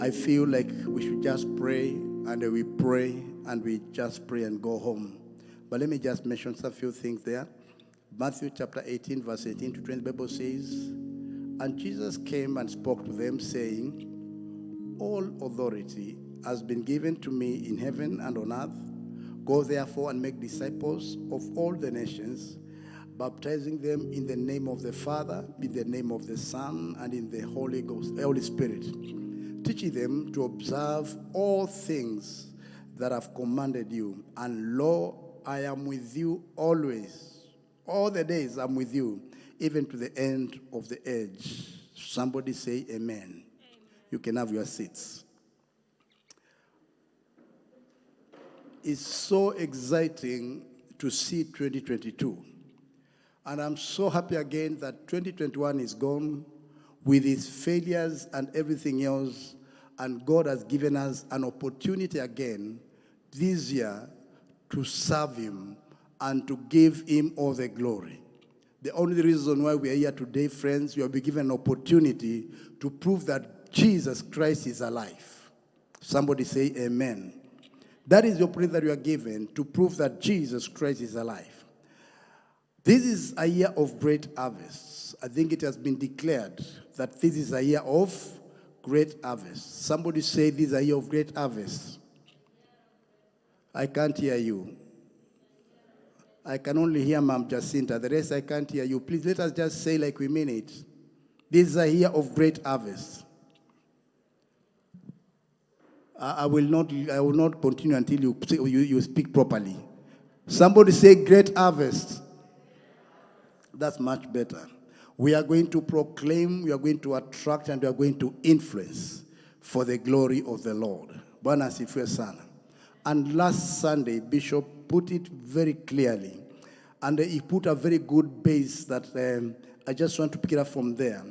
I feel like we should just pray, and we pray, and we just pray and go home. But let me just mention some few things there. Matthew chapter 18, verse 18 to 20, the Bible says, "And Jesus came and spoke to them, saying, All authority has been given to me in heaven and on earth. Go therefore and make disciples of all the nations, baptizing them in the name of the Father, in the name of the Son, and in the Holy Spirit, teaching them to observe all things that I've commanded you. And lo, I am with you always. All the days I'm with you, even to the end of the age." Somebody say amen. Amen. You can have your seats. It's so exciting to see 2022. And I'm so happy again that 2021 is gone with its failures and everything else. And God has given us an opportunity again this year to serve him and to give him all the glory. The only reason why we are here today, friends, we have been given an opportunity to prove that Jesus Christ is alive. Somebody say amen. That is the opportunity that we are given to prove that Jesus Christ is alive. This is a year of great harvests. I think it has been declared that this is a year of great harvest. Somebody say this is a year of great harvest. I can't hear you. I can only hear Ma'am Jacinta. The rest I can't hear you. Please let us just say like we mean it. This is a year of great harvest. I will not continue until you speak properly. Somebody say great harvest. That's much better. We are going to proclaim, we are going to attract, and we are going to influence for the glory of the Lord. Bwana asifiwe sana. And last Sunday, Bishop put it very clearly. And he put a very good base that I just want to pick it up from there.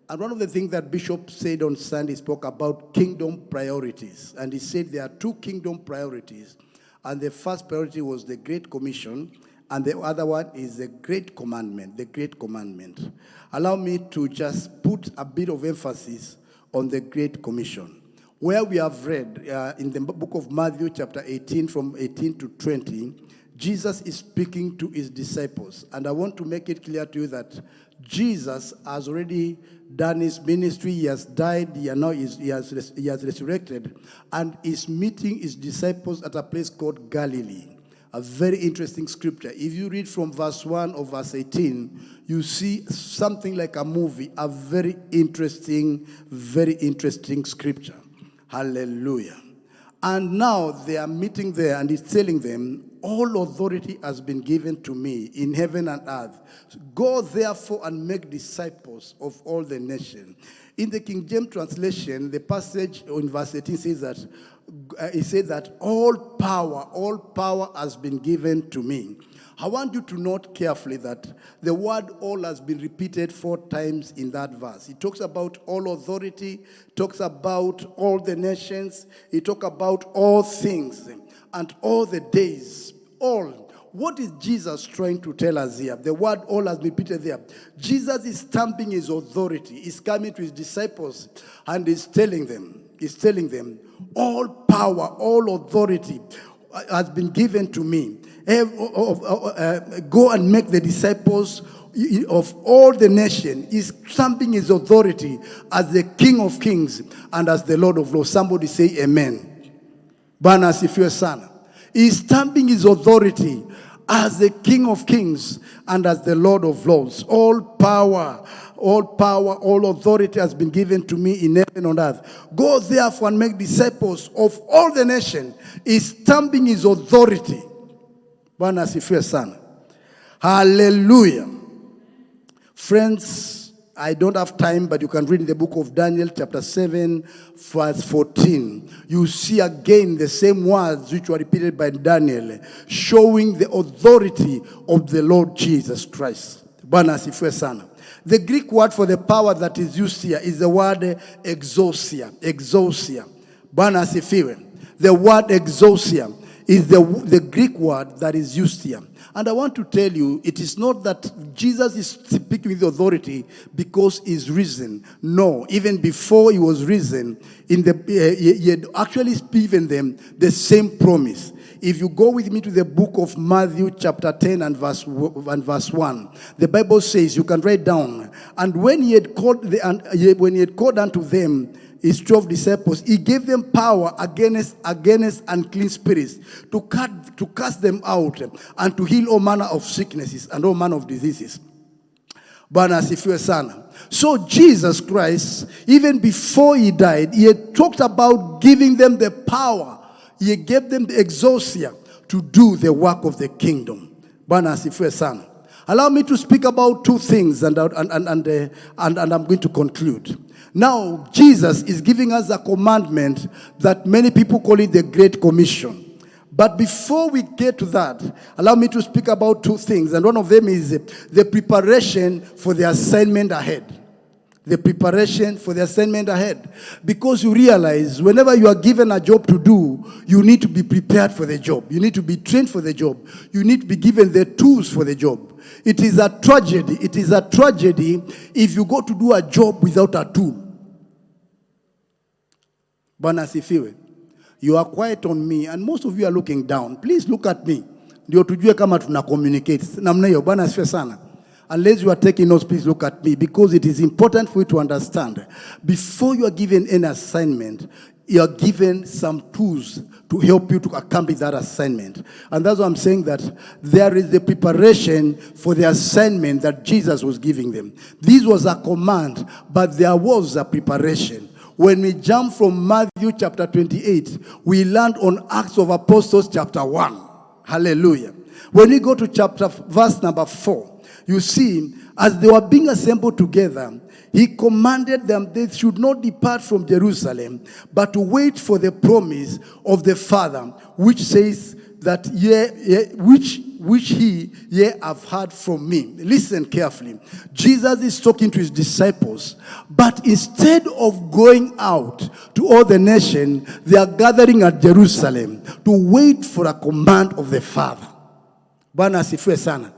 And one of the things that Bishop said on Sunday, spoke about kingdom priorities. And he said there are two kingdom priorities. And the first priority was the Great Commission. And the other one is the Great Commandment, the Great Commandment. Allow me to just put a bit of emphasis on the Great Commission. Where we have read in the book of Matthew chapter 18, from 18 to 20, Jesus is speaking to his disciples. And I want to make it clear to you that Jesus has already done his ministry. He has died. He has resurrected. And is meeting his disciples at a place called Galilee. A very interesting scripture. If you read from verse 1 or verse 18, you see something like a movie, a very interesting scripture. Hallelujah. And now they are meeting there, and he's telling them, all authority has been given to me in heaven and earth. Go therefore and make disciples of all the nations. In the King James translation, the passage in verse 18 says that, he said that all power has been given to me. I want you to note carefully that the word all has been repeated 4 times in that verse. It talks about all authority, talks about all the nations, it talks about all things and all the days, all. What is Jesus trying to tell us here? The word all has been repeated there. Jesus is stamping his authority. He's coming to his disciples and he's telling them, all power, all authority has been given to me. Go and make the disciples of all the nation. He's stamping his authority as the King of Kings and as the Lord of Lords. Somebody say amen. Bwana asifiwe sana. He's stamping his authority as the King of Kings and as the Lord of Lords. All power, all authority has been given to me in heaven and on earth. Go therefore and make disciples of all the nation. He's stamping his authority. Bwana asifiwe sana. Hallelujah. Friends, I don't have time, but you can read in the book of Daniel chapter 7, verse 14. You see again the same words which were repeated by Daniel, showing the authority of the Lord Jesus Christ. Bwana asifiwe sana. The Greek word for the power that is used here is the word exousia. Exousia. Bwana asifiwe. The word exousia is the Greek word that is used here. And I want to tell you, it is not that Jesus is speaking with authority because he's risen. No, even before he was risen, he had actually given them the same promise. If you go with me to the book of Matthew chapter 10 and verse 1, the Bible says, you can write down, and when he had called unto them his 12 disciples, he gave them power against unclean spirits to cast them out and to heal all manner of sicknesses and all manner of diseases. Bwana asifiwe sana. So Jesus Christ, even before he died, he had talked about giving them the power. He gave them the exousia to do the work of the kingdom. Bwana asifiwe sana. Allow me to speak about two things, and I'm going to conclude. Now, Jesus is giving us a commandment that many people call it the Great Commission. But before we get to that, allow me to speak about two things. And one of them is the preparation for the assignment ahead. The preparation for the assignment ahead. Because you realize whenever you are given a job to do, you need to be prepared for the job. You need to be trained for the job. You need to be given the tools for the job. It is a tragedy. It is a tragedy if you go to do a job without a tool. Bwana asifiwe. You are quiet on me, and most of you are looking down. Please look at me. Ndio tujue kama tuna communicate. Namna hiyo, Bwana asifiwe sana. Unless you are taking notes, please look at me, because it is important for you to understand. Before you are given an assignment, you are given some tools to help you to accomplish that assignment. And that's why I'm saying that there is the preparation for the assignment that Jesus was giving them. This was a command, but there was a preparation. When we jump from Matthew chapter 28, we land on Acts of Apostles chapter 1. Hallelujah. When we go to verse number 4, you see, as they were being assembled together, he commanded them they should not depart from Jerusalem, but to wait for the promise of the Father, which says that which he have heard from me. Listen carefully. Jesus is talking to his disciples, but instead of going out to all the nation, they are gathering at Jerusalem to wait for a command of the Father. Bwana asifiwe sana.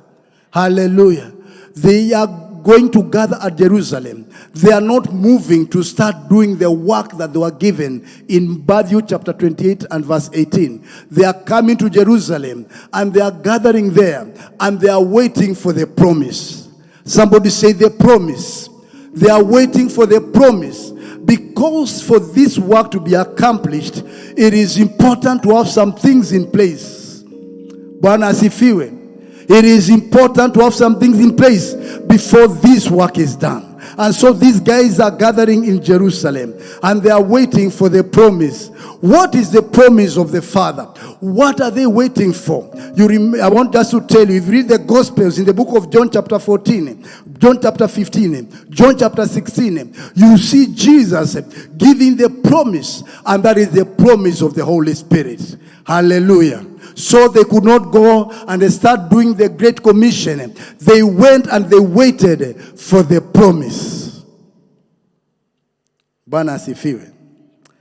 Hallelujah. They are going to gather at Jerusalem. They are not moving to start doing the work that they were given in Matthew chapter 28 and verse 18. They are coming to Jerusalem and they are gathering there and they are waiting for the promise. Somebody say the promise. They are waiting for the promise. Because for this work to be accomplished, it is important to have some things in place. Bwana asifiwe. It is important to have some things in place before this work is done. And so these guys are gathering in Jerusalem and they are waiting for the promise. What is the promise of the Father? What are they waiting for? I want just to tell you, if you read the Gospels in the book of John chapter 14, John chapter 15, John chapter 16, you see Jesus giving the promise, and that is the promise of the Holy Spirit. Hallelujah. So they could not go and they start doing the Great Commission. They went and they waited for the promise. Bwana asifiwe.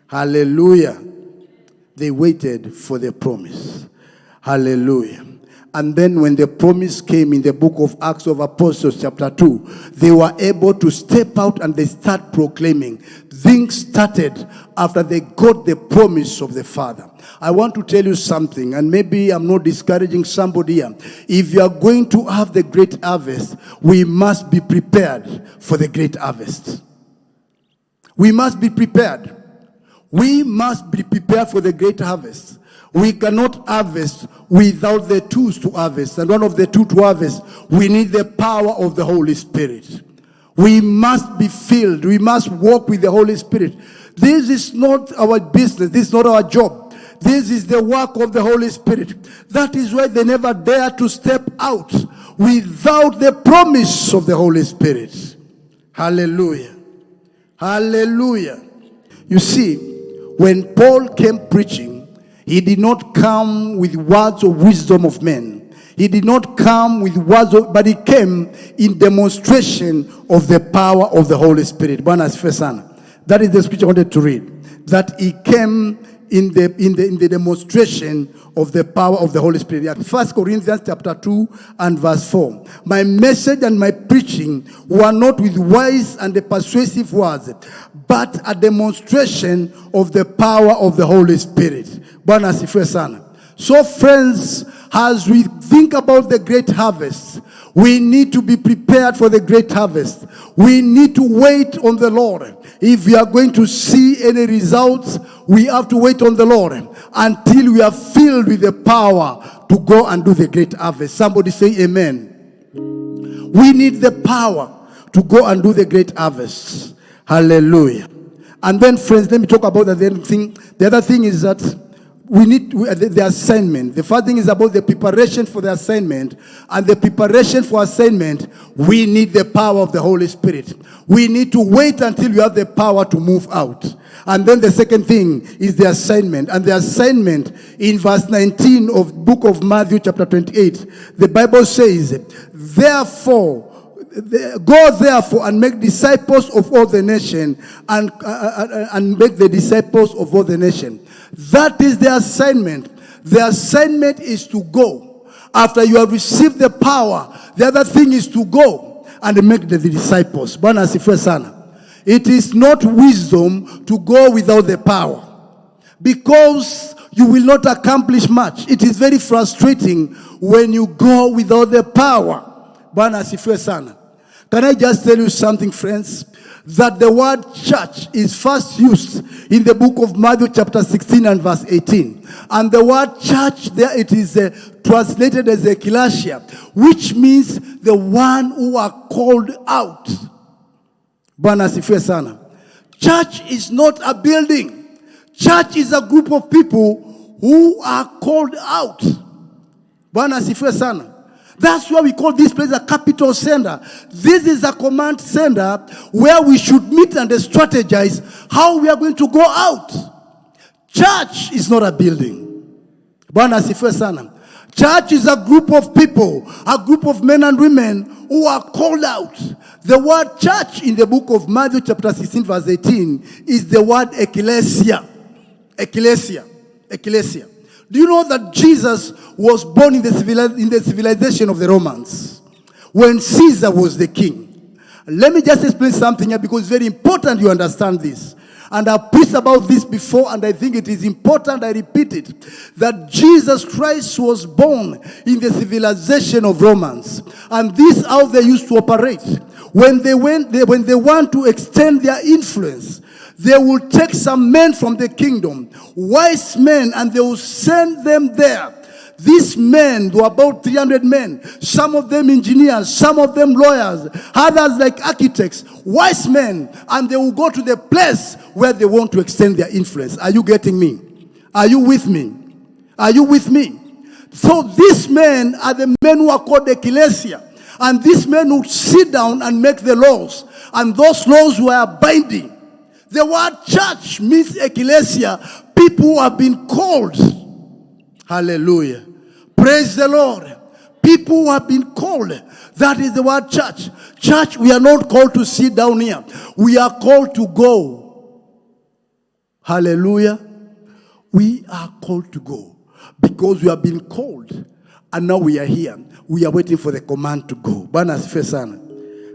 Hallelujah. They waited for the promise. Hallelujah. And then when the promise came in the book of Acts of Apostles chapter 2, they were able to step out and they start proclaiming. Things started after they got the promise of the Father. I want to tell you something, and maybe I'm not discouraging somebody here. If you are going to have the great harvest, we must be prepared for the great harvest. We must be prepared. We must be prepared for the great harvest. We cannot harvest without the tools to harvest. And one of the tools to harvest, we need the power of the Holy Spirit. We must be filled. We must walk with the Holy Spirit. This is not our business. This is not our job. This is the work of the Holy Spirit. That is why they never dare to step out without the promise of the Holy Spirit. Hallelujah. Hallelujah. You see, when Paul came preaching, he did not come with words of wisdom of men. He did not come with words but he came in demonstration of the power of the Holy Spirit. That is the scripture I wanted to read. That he came in the demonstration of the power of the Holy Spirit. 1 Corinthians chapter 2 and verse 4. My message and my preaching were not with wise and persuasive words, but a demonstration of the power of the Holy Spirit. Bwana asifiwe sana. So friends, as we think about the great harvest, we need to be prepared for the great harvest. We need to wait on the Lord. If we are going to see any results, we have to wait on the Lord until we are filled with the power to go and do the great harvest. Somebody say amen. We need the power to go and do the great harvest. Hallelujah. And then friends, let me talk about the other thing. The other thing is that we need the assignment. The first thing is about the preparation for the assignment. And the preparation for assignment, we need the power of the Holy Spirit. We need to wait until you have the power to move out. And then the second thing is the assignment. And the assignment in verse 19 of book of Matthew chapter 28, the Bible says, go therefore and make disciples of all the nation, and make the disciples of all the nation. That is the assignment. The assignment is to go. After you have received the power, the other thing is to go and make the disciples. Bwana asifiwe sana. It is not wisdom to go without the power, because you will not accomplish much. It is very frustrating when you go without the power. Bwana asifiwe sana. Can I just tell you something, friends? That the word church is first used in the book of Matthew chapter 16 and verse 18. And the word church there, it is translated as ecclesia, which means the one who are called out. Bwana asifiwe sana. Church is not a building. Church is a group of people who are called out. Bwana asifiwe sana. That's why we call this place a capital center. This is a command center where we should meet and strategize how we are going to go out. Church is not a building. Bwana asifiwe sana. Church is a group of people, a group of men and women who are called out. The word church in the book of Matthew chapter 16 verse 18 is the word ecclesia. Ecclesia. Ecclesia. Do you know that Jesus was born in the civilization of the Romans, when Caesar was the king? Let me just explain something here, because it's very important you understand this. And I've preached about this before, and I think it is important I repeat it, that Jesus Christ was born in the civilization of Romans. And this is how they used to operate. When they want to extend their influence, they will take some men from the kingdom, wise men, and they will send them there. These men were about 300 men, some of them engineers, some of them lawyers, others like architects, wise men, and they will go to the place where they want to extend their influence. Are you getting me? Are you with me? Are you with me? So these men are the men who are called the ecclesia, and these men would sit down and make the laws, and those laws were binding. The word church means ecclesia, people who have been called. Hallelujah. Praise the Lord. People who have been called. That is the word church. Church, we are not called to sit down here. We are called to go. Hallelujah. We are called to go because we have been called. And now we are here. We are waiting for the command to go. Bwana asifiwe sana.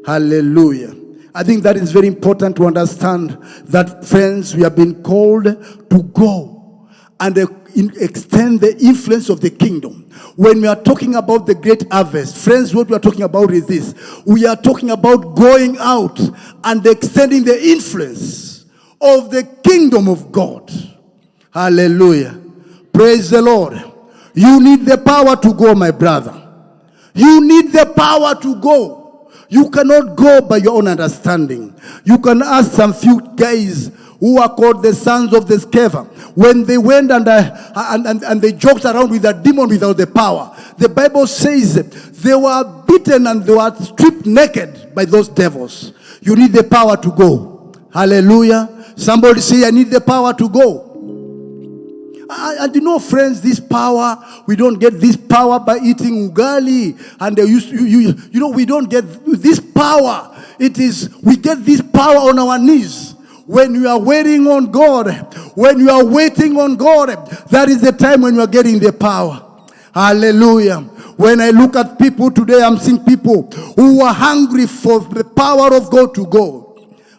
Hallelujah. I think that is very important to understand that, friends, we have been called to go and extend the influence of the kingdom. When we are talking about the great harvest, friends, what we are talking about is this. We are talking about going out and extending the influence of the kingdom of God. Hallelujah. Praise the Lord. You need the power to go, my brother. You need the power to go. You cannot go by your own understanding. You can ask some few guys who are called the sons of the Sceva. When they went and they joked around with a demon without the power, the Bible says they were beaten and they were stripped naked by those devils. You need the power to go. Hallelujah. Somebody say, I need the power to go. And you know, friends, this power, we don't get this power by eating ugali. And we don't get this power. We get this power on our knees. When you are waiting on God, that is the time when you are getting the power. Hallelujah. When I look at people today, I'm seeing people who are hungry for the power of God to go.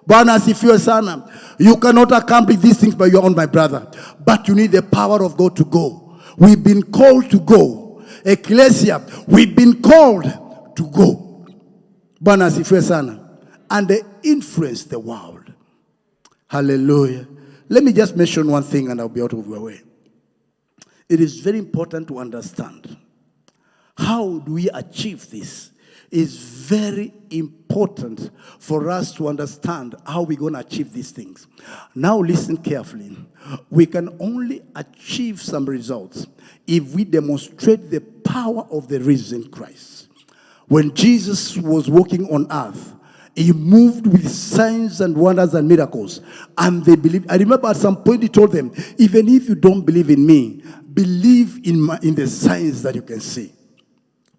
Bwana asifiwe sana. You cannot accomplish these things by your own, my brother. But you need the power of God to go. We've been called to go. Ecclesia, we've been called to go. Bwana asifiwe sana. And they influence the world. Hallelujah. Let me just mention one thing and I'll be out of your way. It is very important to understand how do we achieve this. It's very important for us to understand how we're going to achieve these things. Now listen carefully. We can only achieve some results if we demonstrate the power of the risen Christ. When Jesus was walking on earth, he moved with signs and wonders and miracles. And they believed. I remember at some point he told them, even if you don't believe in me, believe in the signs that you can see.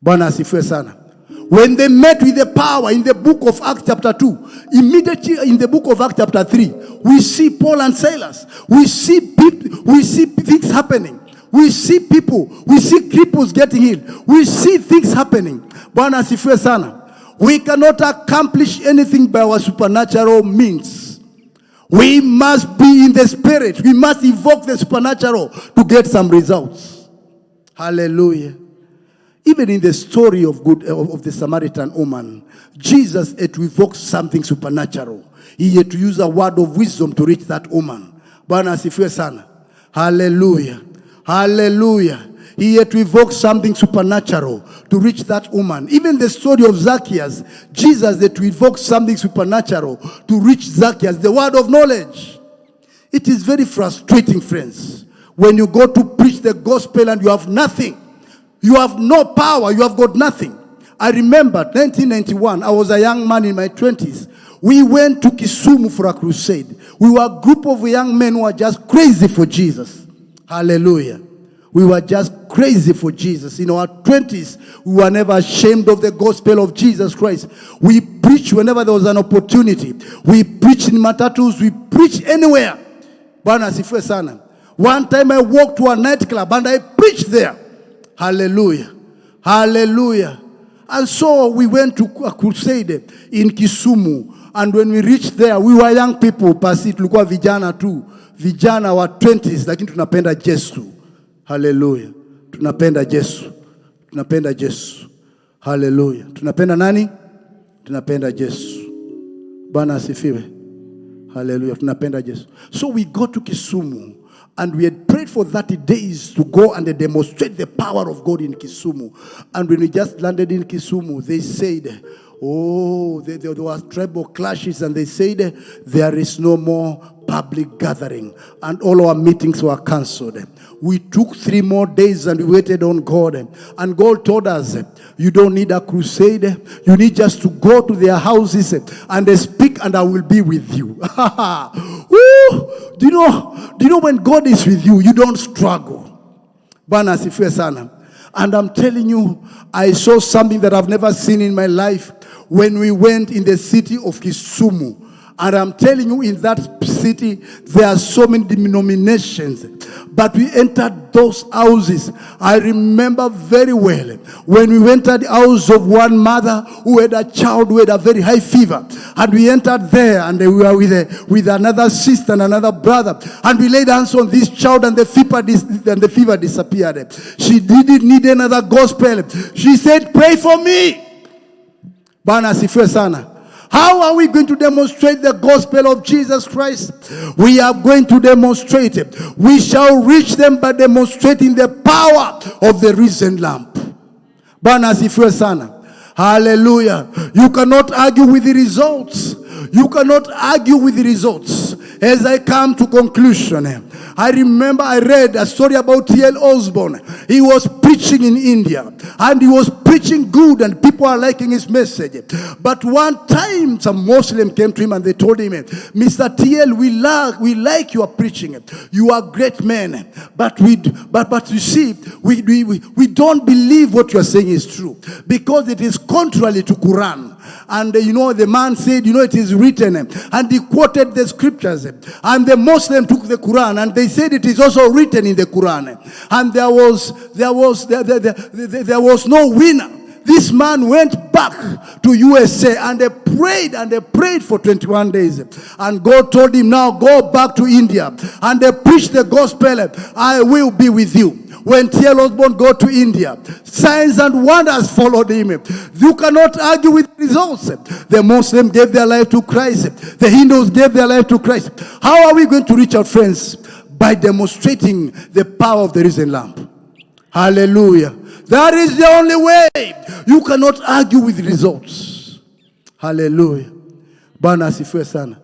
Bwana asifiwe sana. When they met with the power in the book of Acts chapter 2, immediately in the book of Acts chapter 3, we see Paul and Silas. We see people, we see things happening. We see people, we see cripples getting healed. We see things happening. Bwana asifiwe sana. We cannot accomplish anything by our supernatural means. We must be in the spirit. We must evoke the supernatural to get some results. Hallelujah. Even in the story of the Samaritan woman, Jesus had to evoke something supernatural. He had to use a word of wisdom to reach that woman. Bwana asifiwe sana. Hallelujah. Hallelujah. He had to evoke something supernatural to reach that woman. Even the story of Zacchaeus, Jesus had to evoke something supernatural to reach Zacchaeus, the word of knowledge. It is very frustrating, friends, when you go to preach the gospel and you have nothing. You have no power. You have got nothing. I remember 1991. I was a young man in my 20s. We went to Kisumu for a crusade. We were a group of young men who were just crazy for Jesus. Hallelujah. We were just crazy for Jesus. In our 20s, we were never ashamed of the gospel of Jesus Christ. We preached whenever there was an opportunity. We preached in matatus. We preached anywhere. Bwana asifiwe sana. One time I walked to a nightclub and I preached there. Hallelujah. Hallelujah. And so we went to a crusade in Kisumu. And when we reached there, we were young people. Pasi tulikuwa vijana tu. Vijana wa 20s, lakini tunapenda Yesu. Hallelujah. Tunapenda Yesu. Tunapenda Yesu. Hallelujah. Tunapenda nani? Tunapenda Yesu. Bwana asifiwe. Hallelujah. Tunapenda Yesu. So we go to Kisumu. And we had prayed for 30 days to go and demonstrate the power of God in Kisumu. And when we just landed in Kisumu, they said, there were tribal clashes, and they said, there is no more public gathering. And all our meetings were cancelled. We took 3 more days and we waited on God. And God told us, you don't need a crusade. You need just to go to their houses and they speak, and I will be with you. Do you know when God is with you, you don't struggle. Bwana asifiwe sana. And I'm telling you, I saw something that I've never seen in my life when we went in the city of Kisumu. And I'm telling you, in that city, there are so many denominations. But we entered those houses. I remember very well when we entered the house of one mother who had a child who had a very high fever. And we entered there, and we were with another sister and another brother. And we laid hands on this child, and the fever disappeared. She didn't need another gospel. She said, pray for me. Bwana asifiwe sana. How are we going to demonstrate the gospel of Jesus Christ? We are going to demonstrate it. We shall reach them by demonstrating the power of the risen Lamb. Bwana asifiwe sana. Hallelujah. You cannot argue with the results. You cannot argue with the results. As I come to conclusion, I remember I read a story about T.L. Osborne. He was preaching in India, and he was preaching good, and people are liking his message. But one time, some Muslim came to him and they told him, Mr. T.L., we like your preaching. You are a great man, but you see, we don't believe what you are saying is true, because it is contrary to Quran. And the man said, it is written. And he quoted the scriptures. And the Muslim took the Quran and they said it is also written in the Quran. And there was no winner. This man went back to USA and they prayed for 21 days. And God told him, now go back to India and they preached the gospel. I will be with you. When T.L. Osborne go to India, signs and wonders followed him. You cannot argue with results. The Muslims gave their life to Christ. The Hindus gave their life to Christ. How are we going to reach our friends? By demonstrating the power of the risen Lamb. Hallelujah. That is the only way. You cannot argue with results. Hallelujah. Bwana asifiwe sana.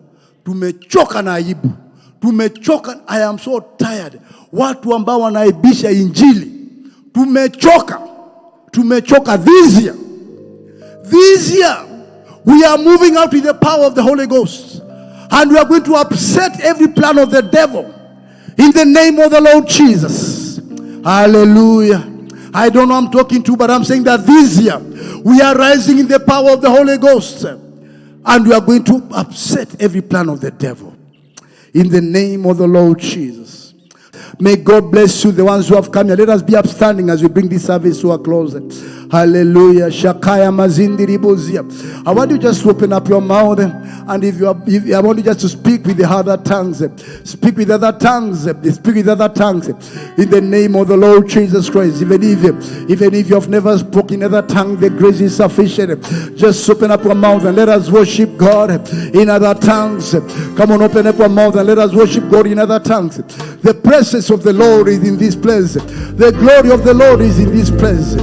Tumechoka na aibu. Tumechoka. I am so tired. Watu ambao wanaibisha injili. Tumechoka this year. This year we are moving out with the power of the Holy Ghost. And we are going to upset every plan of the devil. In the name of the Lord Jesus. Hallelujah. I don't know who I'm talking to, but I'm saying that this year we are rising in the power of the Holy Ghost. And we are going to upset every plan of the devil. In the name of the Lord Jesus. May God bless you, the ones who have come here. Let us be upstanding as we bring this service to a close. Hallelujah. Shakaya mazindi ribozia. I want you just to open up your mouth, and I want you just to speak with the other tongues. Speak with other tongues. Speak with other tongues. In the name of the Lord Jesus Christ. Even if you have never spoken in other tongue, the grace is sufficient. Just open up your mouth and let us worship God in other tongues. Come on, open up your mouth and let us worship God in other tongues. The presence of the Lord is in this place. The glory of the Lord is in this place.